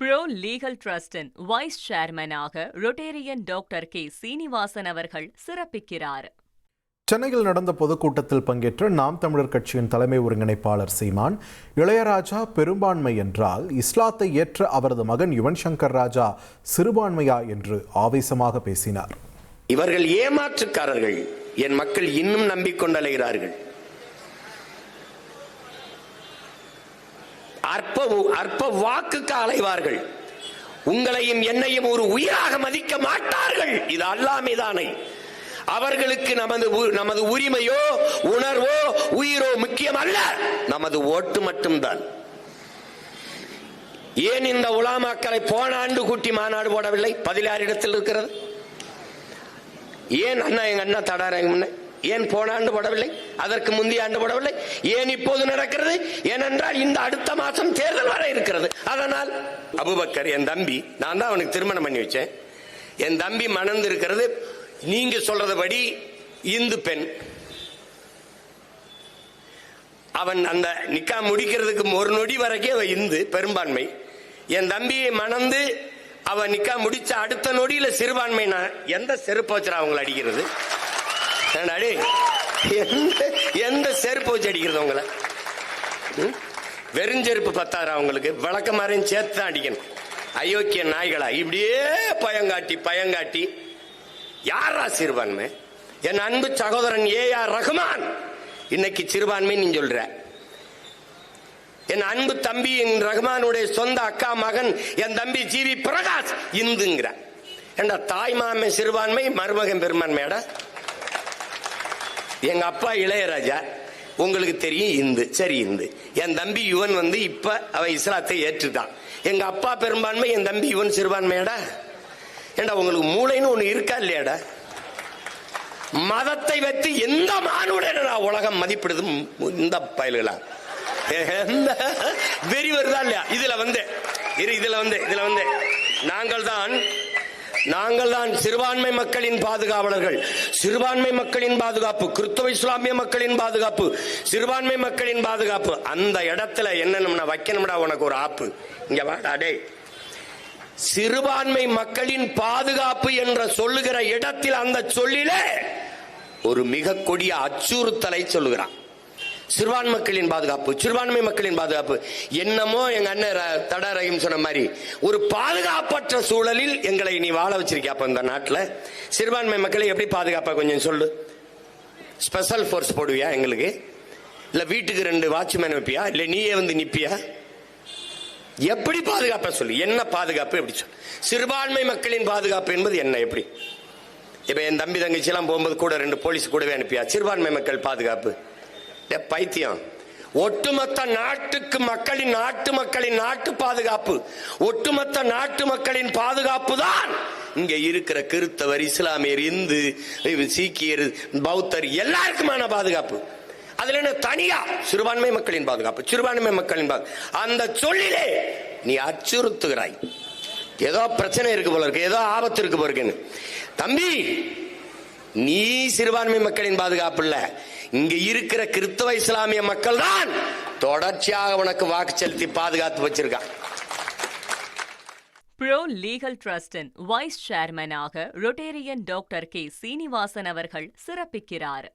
Bro legal ட்ரஸ்டின் vice சேர்மனாக rotarian doctor K Srinivasan அவர்கள் சிறப்பிக்கிறார். சென்னையில் நடந்த பொதுக்கூட்டத்தில் பங்கேற்ற நாம் தமிழர் கட்சியின் தலைமை ஒருங்கிணைப்பாளர் சீமான், இளையராஜா பெரும்பான்மை என்றால் இஸ்லாத்தை ஏற்ற அவரது மகன் யுவன் சங்கர் ராஜா சிறுபான்மையா என்று ஆவேசமாக பேசினார். இவர்கள் ஏமாற்றுக்காரர்கள், என் மக்கள் இன்னும் நம்பிக்கொண்டலைகிறார்கள். அற்ப வாக்குக்கு அலைவார்கள். உங்களையும் என்னையும் ஒரு உயிராக மதிக்க மாட்டார்கள். இது அல்லாமைதானே. அவர்களுக்கு நமது உரிமையோ உணர்வோ உயிரோ முக்கியம் அல்ல, நமது ஓட்டு மட்டும்தான். ஏன் இந்த உலமாக்களை போன ஆண்டு கூட்டி மாநாடு போடவில்லை? 16 இடத்தில் இருக்கிறது. ஏன் அண்ணா எங்க அண்ணா தடாரங்க ஏன் போன ஆண்டு போடவில்லை? அதற்கு முந்தைய ஆண்டு போடவில்லை? ஏன் இப்போது நடக்கிறது? ஏனென்றால் இந்த அடுத்த மாசம் தேர்தல் வர இருக்கிறது. அதனால் அபூபக்கர் என் தம்பி, நான் தான் அவனுக்கு திருமணம் பண்ணி வச்சேன். என் தம்பி மணந்து இருக்கிறது நீங்க சொல்றதுபடி இந்து பெண். அவன் அந்த நிக்கா முடிக்கிறதுக்கு ஒரு நொடி வரைக்கும் அவன் இந்து பெரும்பான்மை. என் தம்பியை மணந்து அவன் நிக்கா முடிச்ச அடுத்த நொடியில சிறுபான்மை. நான் எந்த செருப்பு வச்சுறா அவங்களை அடிக்கிறது? எந்த செருப்பு வச்சு அடிக்கிறது அவங்களை? வெறுஞ்செருப்பு பத்தாரு அவங்களுக்கு, விளக்க மாதிரியும் சேர்த்து தான் அடிக்கணும். அயோக்கிய நாய்களா இப்படியே பயங்காட்டி யாரா சிறுபான்மை? என் அன்பு சகோதரன் ஏஆர் ரஹ்மான் இன்னைக்கு சிறுபான்மை நீ சொல்ற. என் அன்பு தம்பி ரஹ்மானுடைய சொந்த அக்கா மகன் என் தம்பி ஜிவி பிரகாஷ் இந்துங்கிற. ஏண்டா தாய் மாமே சிறுபான்மை, மருமகன் பெரும்பான்மையாடா. எங்க அப்பா இளையராஜா உங்களுக்கு தெரியும் இந்து, சரி இந்து. என் தம்பி யுவன் இப்ப அவன் இஸ்லாத்தை ஏற்றுட்டான். எங்க அப்பா பெரும்பான்மை, என் தம்பி யுவன் சிறுபான்மையாடா. ஏண்டா உங்களுக்கு மூளைன்னு ஒண்ணு இருக்கா இல்லையாடா? மதத்தை வைத்து எந்த மானுடன் உலகம் மதிப்பிடுது இந்த பயல்களா? வெறி வருதா இல்லையா? இதுல வந்து நாங்கள் தான் சிறுபான்மை மக்களின் பாதுகாவலர்கள். சிறுபான்மை மக்களின் பாதுகாப்பு, கிறிஸ்தவ இஸ்லாமிய மக்களின் பாதுகாப்பு, சிறுபான்மை மக்களின் பாதுகாப்பு. அந்த இடத்துல என்ன வைக்கணும்டா உனக்கு ஒரு ஆப்பு. இங்க வாடா. சிறுபான்மை மக்களின் பாதுகாப்பு என்ற சொல்லுகிற இடத்தில் அந்த சொல்லிலே ஒரு மிக கொடிய அச்சுறுத்தலை சொல்லுகிறான். சிறுபான்மை மக்களின் பாதுகாப்பு என்னமோ எங்க அண்ணன் தடாரையும் சொன்ன மாதிரி ஒரு பாதுகாப்பற்ற சூழலில் எங்களை நீ வாழ வச்சிருக்கியா? அப்ப இந்த நாட்டில் சிறுபான்மை மக்களை எப்படி பாதுகாப்பா கொஞ்சம் சொல்லு. ஸ்பெஷல் போர்ஸ் போடுவியா எங்களுக்கு? இல்ல வீட்டுக்கு 2 வாட்ச்மேன் வைப்பியா? இல்ல நீயே வந்து நிப்பியா? எப்படி பாதுகாப்பா சொல்லு. என்ன பாதுகாப்பு எப்படி சொல்லு? சிறுபான்மை மக்களின் பாதுகாப்பு என்பது என்ன? எப்படி? இப்ப என் தம்பி தங்கச்சி எல்லாம் போகும்போது கூட 2 போலீஸ் கூடவே அனுப்பியா? சிறுபான்மை மக்கள் பாதுகாப்பு பைத்தியம். ஒட்டுமொத்த நாட்டு மக்களின் நாட்டு பாதுகாப்பு, ஒட்டுமொத்த நாட்டு மக்களின் பாதுகாப்பு தான் இங்க இருக்கிற கிறிஸ்தவர், இஸ்லாமியர், இந்து, சீக்கியர், பௌத்தர் எல்லாருக்குமான பாதுகாப்பு. அதுல என்ன தனியா சிறுபான்மை மக்களின் பாதுகாப்பு. அந்த சொல்லிலே நீ அச்சுறுத்துகிறாய். ஏதோ பிரச்சனை இருக்கு போல இருக்கு, ஏதோ ஆபத்து இருக்கு போல இருக்குன்னு. தம்பி, நீ சிறுபான்மை மக்களின் பாதுகாப்பு இல்ல, இங்க இருக்கிற கிறிஸ்தவ இஸ்லாமிய மக்கள் தான் தொடர்ச்சியாக உனக்கு வாக்கு செலுத்தி பாதுகாத்து வச்சிருக்கான். ப்ரோ லீகல் ட்ரஸ்டின் வைஸ் சேர்மனாக ரொட்டேரியன் டாக்டர் கே சீனிவாசன் அவர்கள் சிறப்பிக்கிறார்.